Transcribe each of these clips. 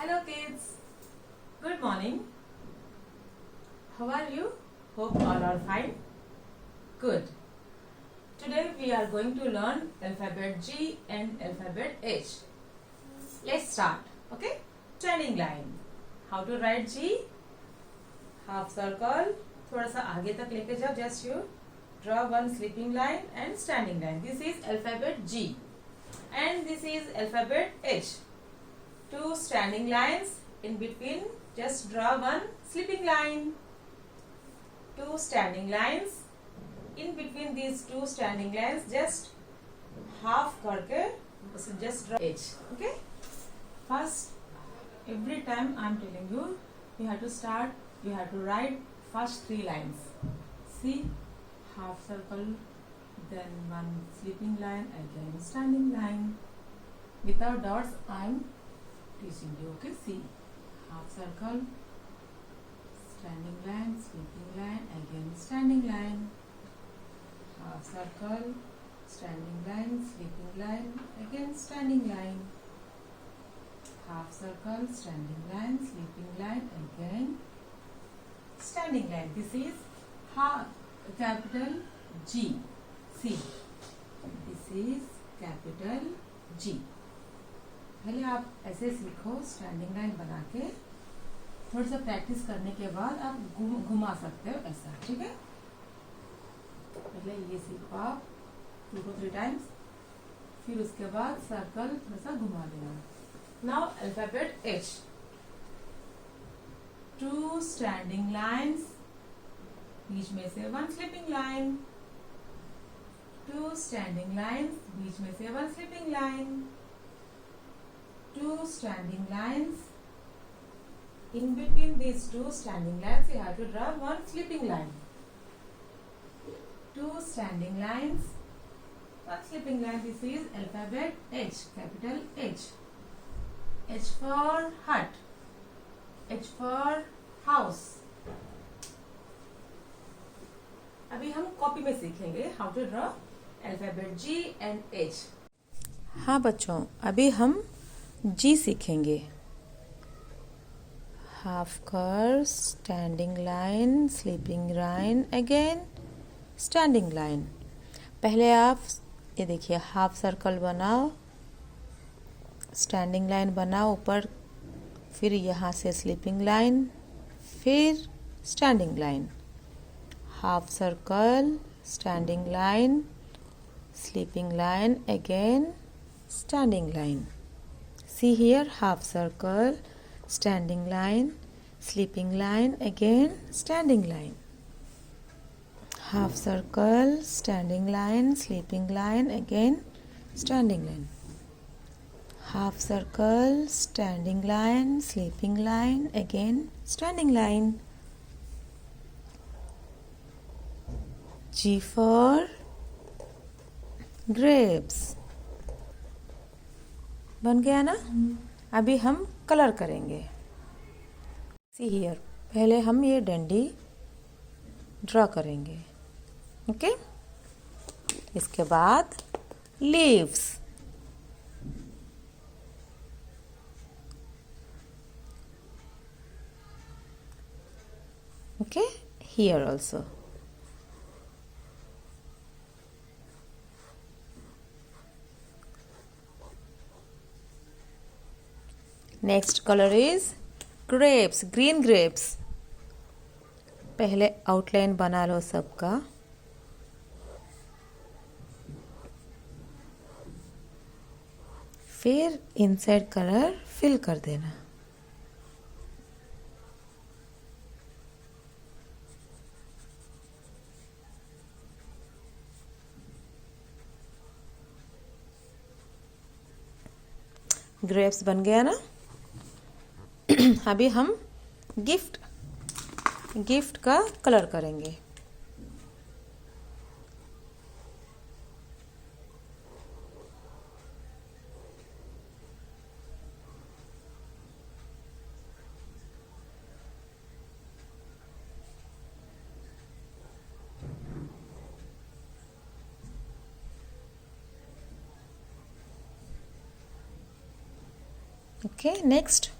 Hello kids, good morning. How are you? Hope all are fine. Good. Today we are going to learn alphabet G and alphabet H. Let's start. Okay? Standing line. How to write G? Half circle. थोड़ा सा आगे तक लेके जाओ. Just you draw one sleeping line and standing line. This is alphabet G and this is alphabet H. Two standing lines in between, just draw one sleeping line. Two standing lines in between these two standing lines, just half करके just draw H. Okay. First, every time I am telling you, you have to start. You have to write first three lines. See, half circle, then one sleeping line, again standing line. Without dots, I am teaching you. Okay, see, half circle, standing line, sleeping line, again standing line, half circle, standing line, sleeping line, again standing line, half circle, standing line, sleeping line, again standing line. This is capital G. See, this is capital G. पहले आप ऐसे सीखो standing line बना के, थोड़ा सा practice करने के बाद आप घुमा सकते हो ऐसा. ठीक है, पहले ये सीखो आप 2 to 3 टाइम्स, फिर उसके बाद सर्कल थोड़ा सा घुमा देना. Now alphabet H. 2 standing lines, बीच में से 1 स्लीपिंग लाइन. 2 स्टैंडिंग लाइन्स, बीच में से 1 sleeping line. 2 standing lines. In between these 2 standing lines, you have to draw 1 sleeping line. 2 standing lines, 1 sleeping line. This is alphabet H, capital H. H for hut. H for house. अभी हम copy में सीखेंगे how to draw alphabet G and H. हाँ बच्चों, अभी हम जी सीखेंगे. Half curve, standing line, sleeping line, again standing line. पहले आप ये देखिए, हाफ सर्कल बनाओ, स्टैंडिंग लाइन बनाओ ऊपर, फिर यहाँ से स्लीपिंग लाइन, फिर standing line. Half circle, standing line, sleeping line, again standing line. See here, half circle, standing line, sleeping line, again standing line. Half circle, standing line, sleeping line, again standing line. Half circle, standing line, sleeping line, again standing line. G for grapes. बन गया ना. अभी हम colour करेंगे. See here, पहले हम ये डंडी ड्रॉ करेंगे. ओके, इसके बाद leaves. Okay, here also. Next colour is grapes, green grapes. पहले आउटलाइन बना लो सबका. फिर इनसाइड कलर फिल कर देना. ग्रेप्स बन गया ना. अभी हम गिफ्ट का कलर करेंगे. Okay, next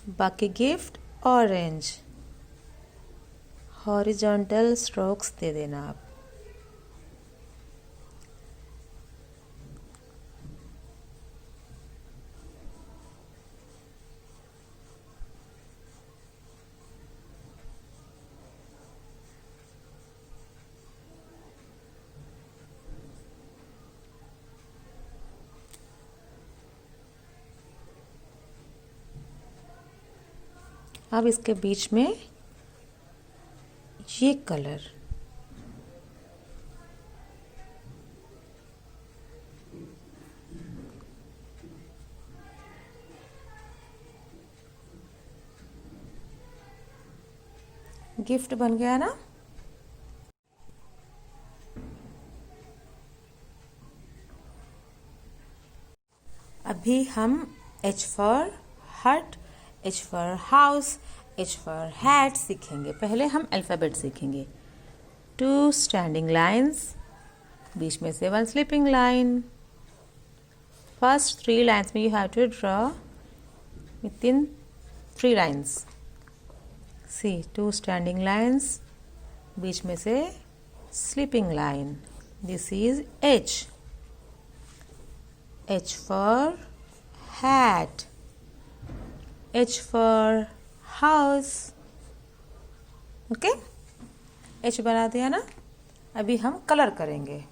बाकी गिफ्ट ऑरेंज। हॉरिजॉन्टल स्ट्रोक्स दे देना आप। अब इसके बीच में ये कलर, गिफ्ट बन गया ना। अभी हम H फॉर हट, H for house, H for hat सीखेंगे। पहले हम अल्फ़ाबेट सीखेंगे। 2 स्टैंडिंग लाइन्स, बीच में से 1 स्लीपिंग लाइन। फर्स्ट 3 लाइन्स में you have to draw within 3 lines. See 2 standing lines, बीच में से sleeping line. This is H। H for hat, H for house। Okay, H बना दिया ना। अभी हम कलर करेंगे।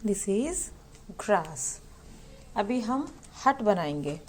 This is grass. अभी हम हट बनाएंगे।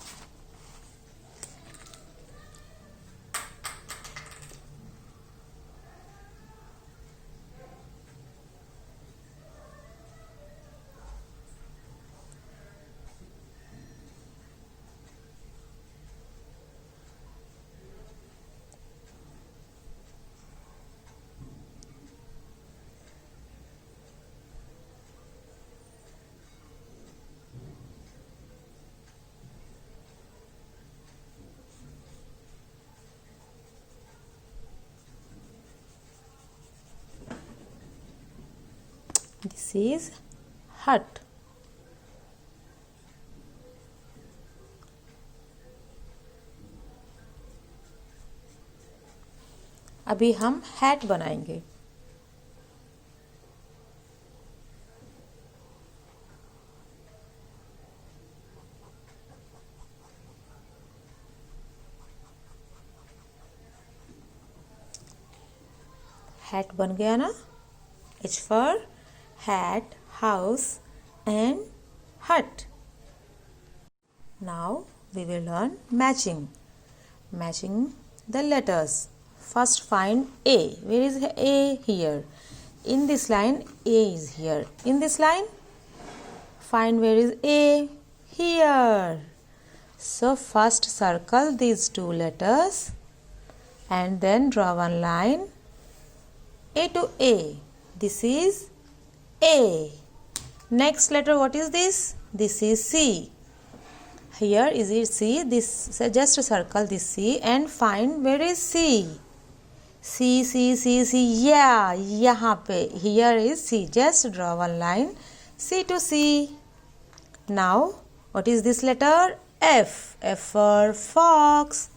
This is hut. अभी हम हैट बनाएंगे। हैट बन गया ना। H for hat, house and hut. Now we will learn matching. Matching the letters. First find A. Where is A? Here. In this line A is here. In this line find where is A? Here. So first circle these two letters and then draw one line A to A. This is A. Next letter, what is this? This is C. Here is it C. This, so just circle this C and find where is C. C, C, C, C. Yeah, यहाँ पे. Here is C. Just draw one line C to C. Now, what is this letter? F. F for fox.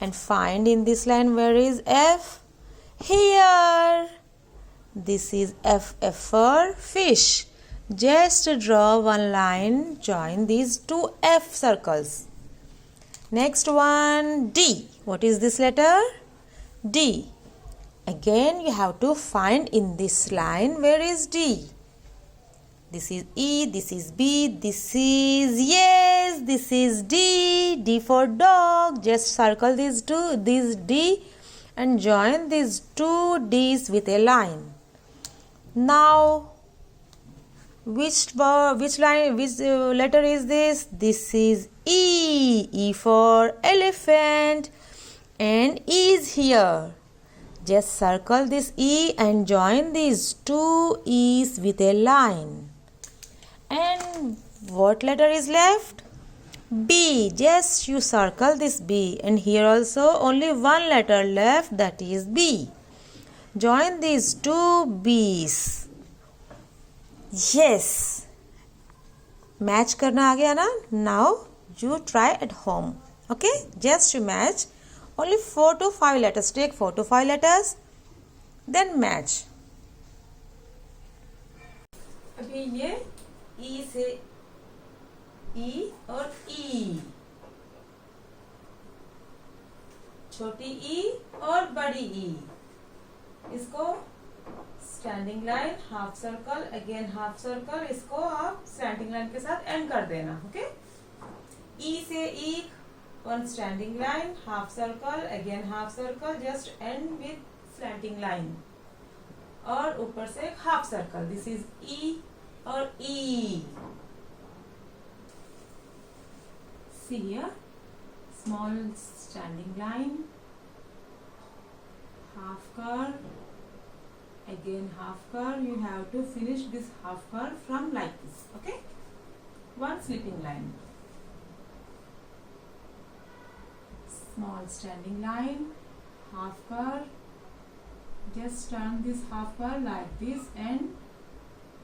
And find in this line where is F? Here. This is F. F for fish. Just draw one line, join these two F circles. Next one, D. What is this letter? D. Again you have to find in this line where is D. This is E, this is B, this is, yes, this is D. D for dog. Just circle these D and join these two D's with a line. Now which letter is this? This is E. E for elephant, and E is here. Just circle this E and join these two E's with a line. And what letter is left? B. Just you circle this B, and here also only one letter left, that is B. Join these two B's. Yes, match करना आ गया ना? Now you try at home. Okay, just you match only 4 to 5 letters. Take 4 to 5 letters, then match. अभी ये E से E और E, छोटी E और बड़ी E, इसको standing line, half circle, again half circle, इसको आप स्टैंडिंग लाइन के साथ एंड कर देना. ओके, ई से ई, one standing line, half circle, again half circle, just end with slanting line, और ऊपर से एक हाफ सर्कल. दिस इज ई और ई. See here, small standing line, half curve, again half curve. You have to finish this half curve from like this. Okay, one slipping line, small standing line, half curve. Just turn this half curve like this, and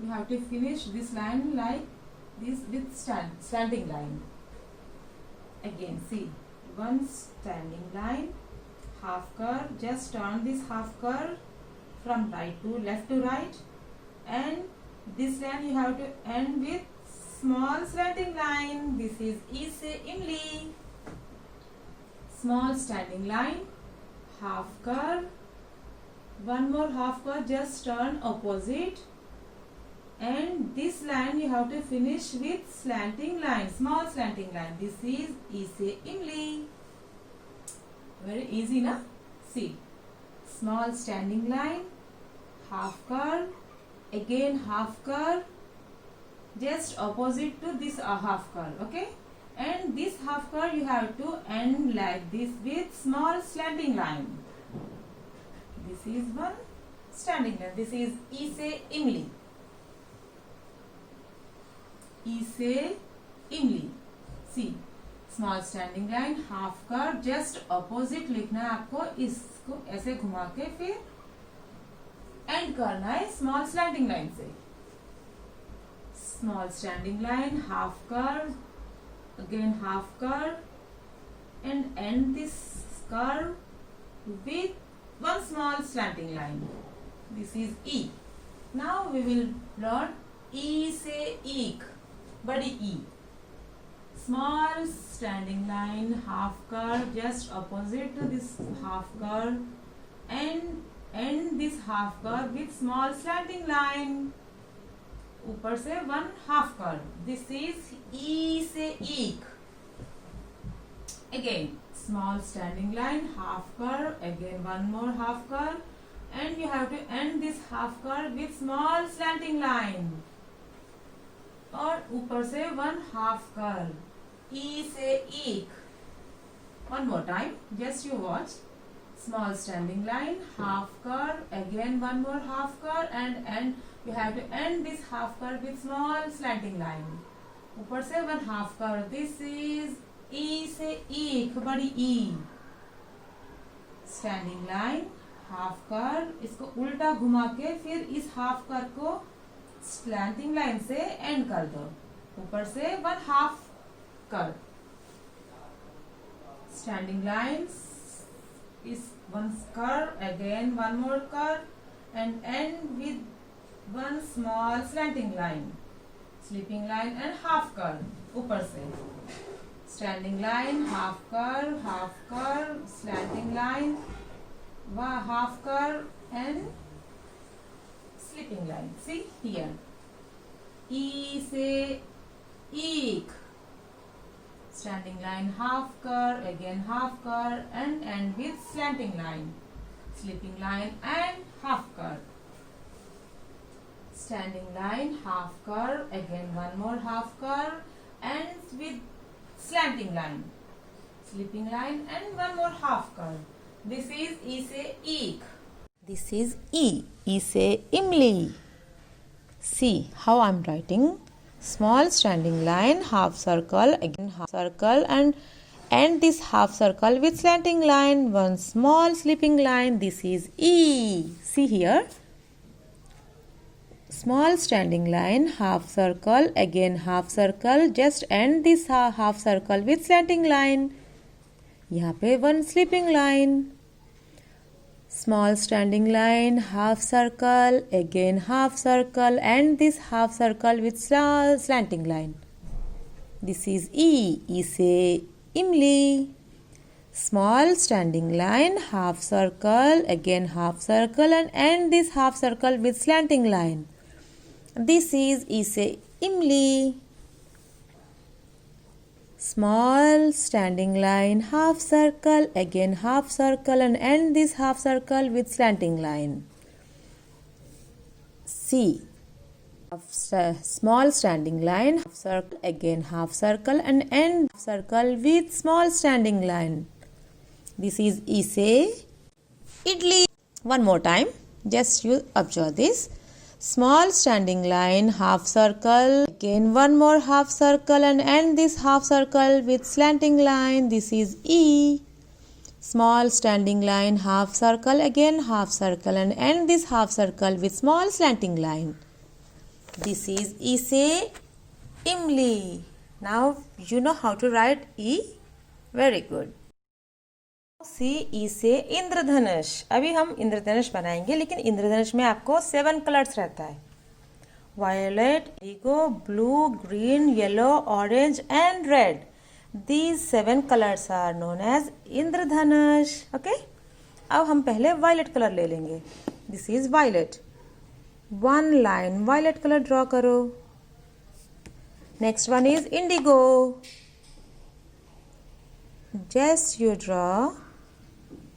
you have to finish this line like this with standing line. Again, see, one standing line, half curve. Just turn this half curve from right to left to right, and this line you have to end with small slanting line. This is E se imli. Small standing line, half curve, one more half curve, just turn opposite, and this line you have to finish with slanting line, small slanting line. This is E se imli. Very easy, na? See, small standing line, half curve, again half curve, just opposite to this half curve. Okay, and this half curve you have to end like this with small slanting line. This is one standing line. This is E se imli. E se imli. See, small standing line, half curve, just opposite लिखना है आपको. इसको ऐसे घुमा के फिर end करना है स्मॉल स्लैंडिंग लाइन से. Small standing line, half curve, again half curve, end end this curve with one small slanting line. This is ई. नाउ वी विल लर्न ई से ईक, बड़ी ई. Small standing line, half curve, just opposite to this half curve, and end this half curve with small slanting line. ऊपर से one half curve. This is E से eek. Again small standing line, half curve, again one more half curve, and you have to end this half curve with small slanting line. और ऊपर से one half curve. E से eek. One more time, just you watch. Small standing line, half curve, again one more half curve, and you have to end this half curve with small slanting line. ऊपर से one half curve. This is E से eek, बड़ी E. Standing line, half curve. इसको उल्टा घुमा के फिर इस half curve को slanting line से end कर दो. ऊपर से one half curve. Standing lines is one curve, again one more curve, and end with one small slanting line. Sleeping line and half curve ऊपर से, standing line, half curve, slanting line, half curve and sleeping line. See here. E से eek. Standing line, half curve, again half curve, and end with slanting line. Sleeping line and half curve. Standing line, half curve, again one more half curve, and with slanting line. Sleeping line and one more half curve. This is E से eek. This is E. E से imli. See how I am writing. Small standing line, half circle, again half circle, and end this half circle with slanting line, one small sleeping line. This is E. See here. Small standing line, half circle, again half circle, just end this half circle with slanting line. यहाँ पे one sleeping line. Small standing line, half circle, again half circle, and this half circle with slanting line. This is E. E से imli. Small standing line, half circle, again half circle, and end this half circle with slanting line. This is E से imli. Small standing line, half circle, again half circle, and end this half circle with slanting line. C. Small standing line, half circle, again half circle, and end half circle with small standing line. This is E से idli. One more time, just you observe this. Small standing line, half circle, again one more half circle, and end this half circle with slanting line. This is E. Small standing line, half circle, again half circle, and end this half circle with small slanting line. This is E से imli. Now you know how to write E. Very good. सी ई से इंद्रधनुष. अभी हम इंद्रधनुष बनाएंगे, लेकिन इंद्रधनुष में आपको 7 colours रहता है. Violet, indigo, blue, green, yellow, orange and red. These 7 colours are known as इंद्रधनुष. ओके, अब हम पहले वायलेट कलर ले लेंगे. This is violet. 1 line violet colour draw करो. Next one is indigo. Just you draw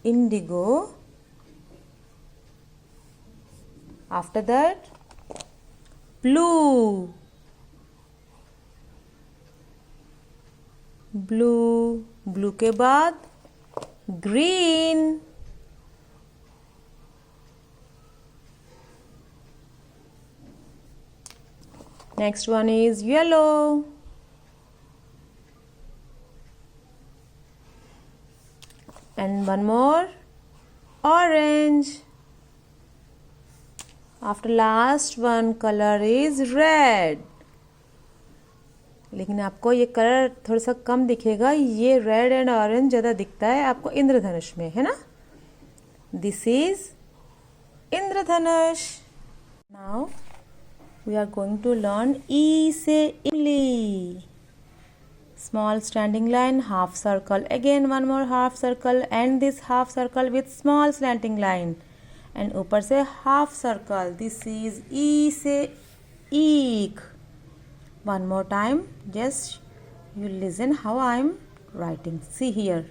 indigo. After that, blue. Blue के बाद green. Next one is yellow. And one more, orange. After last one color is red. लेकिन आपको ये colour थोड़ा सा कम दिखेगा. ये रेड एंड ऑरेंज ज़्यादा दिखता है आपको इंद्रधनुष में, है ना. दिस इज इंद्रधनुष. Now we are going to learn ई से इमली. Small standing line, half circle, again one more half circle, and this half circle with small slanting line, and ऊपर से half circle. This is E से eek. One more time, just you listen how I am writing. See here.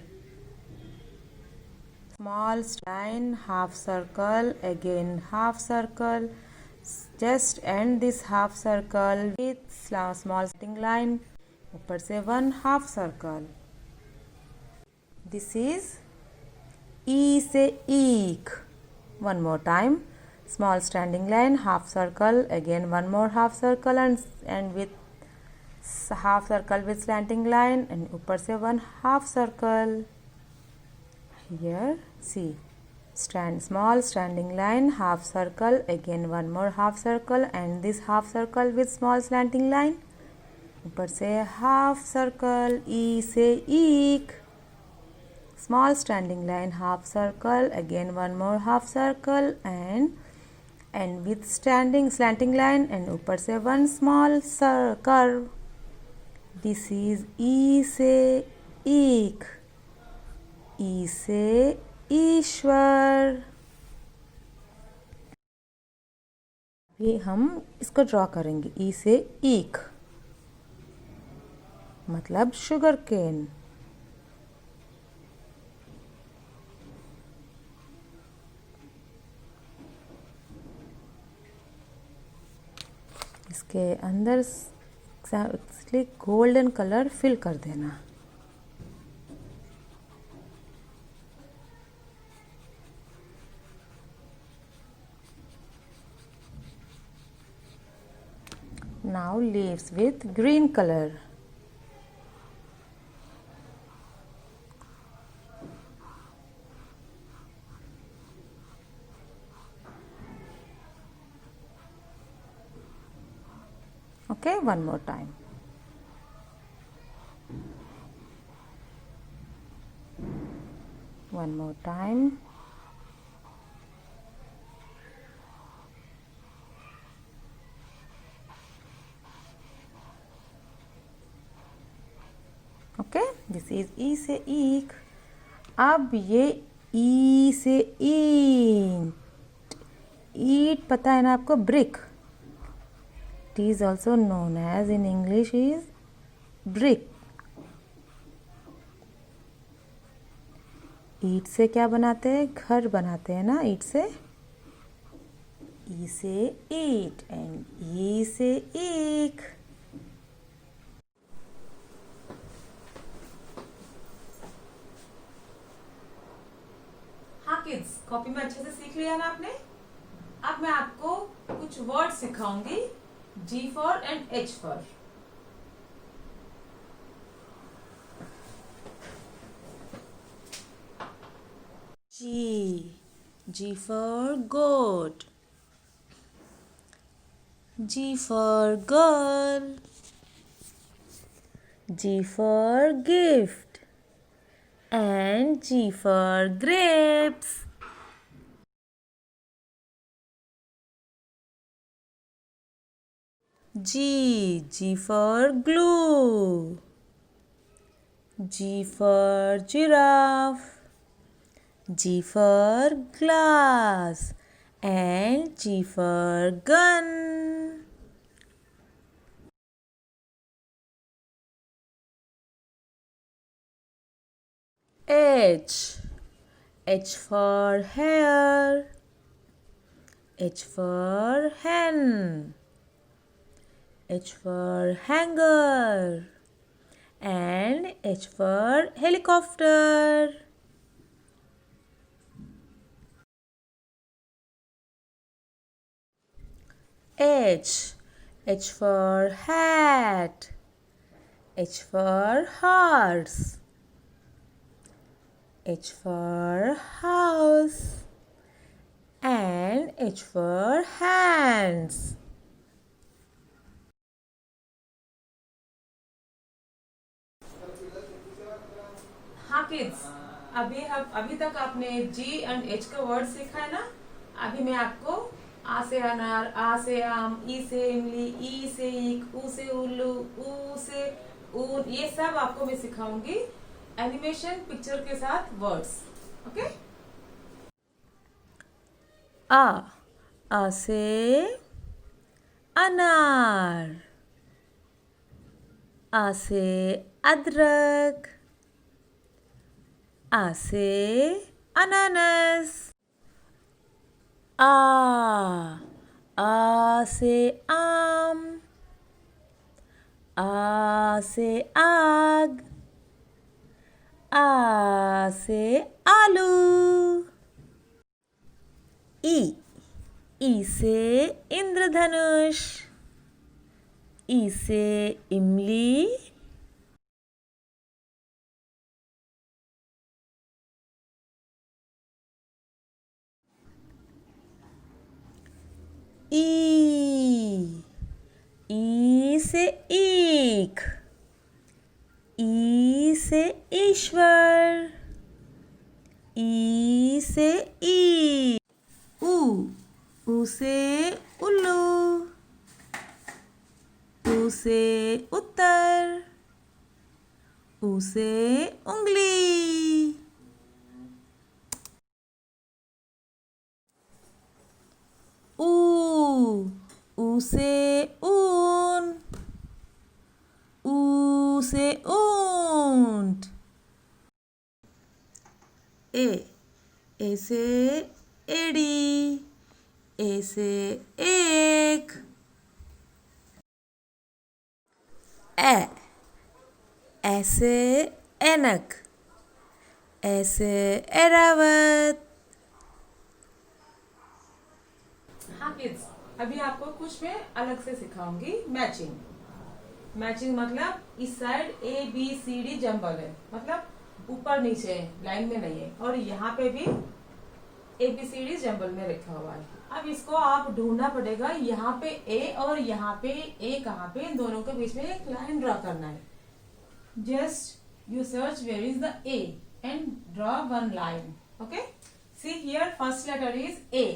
Small line, half circle, again half circle, just end this half circle with small slanting line. ऊपर से 1 half circle. This is E से eek. One more time. Small standing line, half circle, again one more half circle, and with half circle with slanting line, and ऊपर से 1 half circle. Here, see. Small standing line, half circle, again one more half circle, and this half circle with small slanting line. ऊपर से half circle. ई से ईक. Small standing line, half circle, again one more half circle, end and with slanting line and ऊपर से one small curve. This is E से ईक, ई से ईश्वर. ये हम इसको ड्रॉ करेंगे. ई से ईक मतलब शुगर केन. इसके अंदर गोल्डन कलर फिल कर देना. Now leaves with green color. Okay, one more time. One more time. Okay, this is E से ईक. अब ये E से ईंट. ईंट पता है ना आपको, brick. It is also known as in English is brick. ईंट से क्या बनाते हैं? घर बनाते हैं ना ईंट से. ई से ईंट एंड ई से ईक. हाँ किड्स, कॉपी में अच्छे से सीख लिया ना आपने. अब मैं आपको कुछ word सिखाऊंगी. G for and H for. G for goat. G for girl. G for gift. And G for grapes. G for glue. G for giraffe. G for glass. And G for gun. H for hair. H for hen. H for hanger. And H for helicopter. H for hat. H for horse. H for house. And H for hands. हाँ kids, अभी तक आपने G and H का word सीखा है ना. अभी मैं आपको आ से अनार, आ से आम, ई से इमली, ई से ईक, ऊ से उल्लू, ऊ से ऊन, ये सब आपको मैं सिखाऊंगी एनिमेशन पिक्चर के साथ वर्ड्स. ओके. आ से अनार. आ से अदरक. आ से अनानास. आ से आम. आ से आग. आ से आलू. ई से इंद्रधनुष. ई से इमली. ई से ईख. ई से ईश्वर. ई से ई. उ से उल्लू, उ से उत्तर, उ से उंगली। ऊ से ऊन, ऊ से ऊंट। ए से एड़ी, ए से एक। ए से ऐनक, ए से ऐरावत। हाँ किड्स, अभी आपको कुछ मैं अलग से सिखाऊंगी। मैचिंग मतलब इस साइड ABCD जंबल है, मतलब ऊपर नीचे लाइन में नहीं है, और यहाँ पे भी ABCD जंबल में लिखा हुआ है। अब इसको आप ढूंढना पड़ेगा, यहाँ पे A और यहाँ पे A कहाँ पे, इन दोनों के बीच में एक लाइन ड्रॉ करना है। Just you search where is the A and draw one line. Okay, see here first letter is A.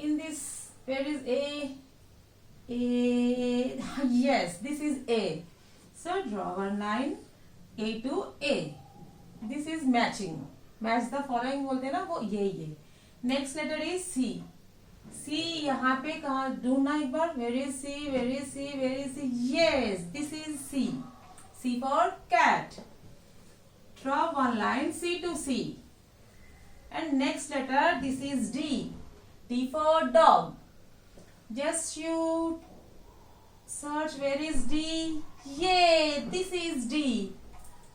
In this, where is A? Yes, this is A. So draw one line A to A. This is matching. Match the following बोलते हैं ना, वो ये। Next letter is C. C यहाँ पे कहाँ ढूंढना एक बार। Where is C? Where is C? Where is C? Yes, this is C. C for cat. Draw one line C to C. And next letter, this is D. D for dog. Just you search where is D. Yay, this is D.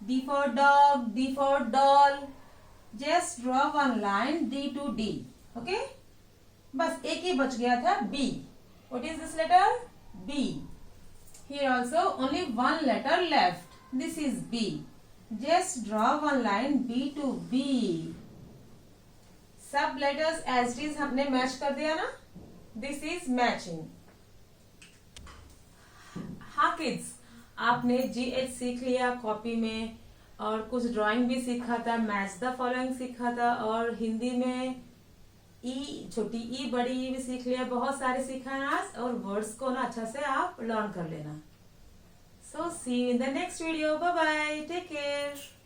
D for dog, D for doll. Just draw one line D to D. Okay? बस एक ही बच गया था B. What is this letter? B. Here also only one letter left. This is B. Just draw one line B to B. सब letters as it is हमने match कर दिया ना, दिस इज मैचिंग। हाँ किड्स, आपने GH सीख लिया copy में, और कुछ ड्राइंग भी सीखा था, मैच द फॉलोइंग सीखा था, और हिंदी में छोटी ई बड़ी ई भी सीख लिया। बहुत सारे सीखा है आज, और वर्ड्स को ना अच्छा से आप लर्न कर लेना। So see you in the next video. Bye bye, take care.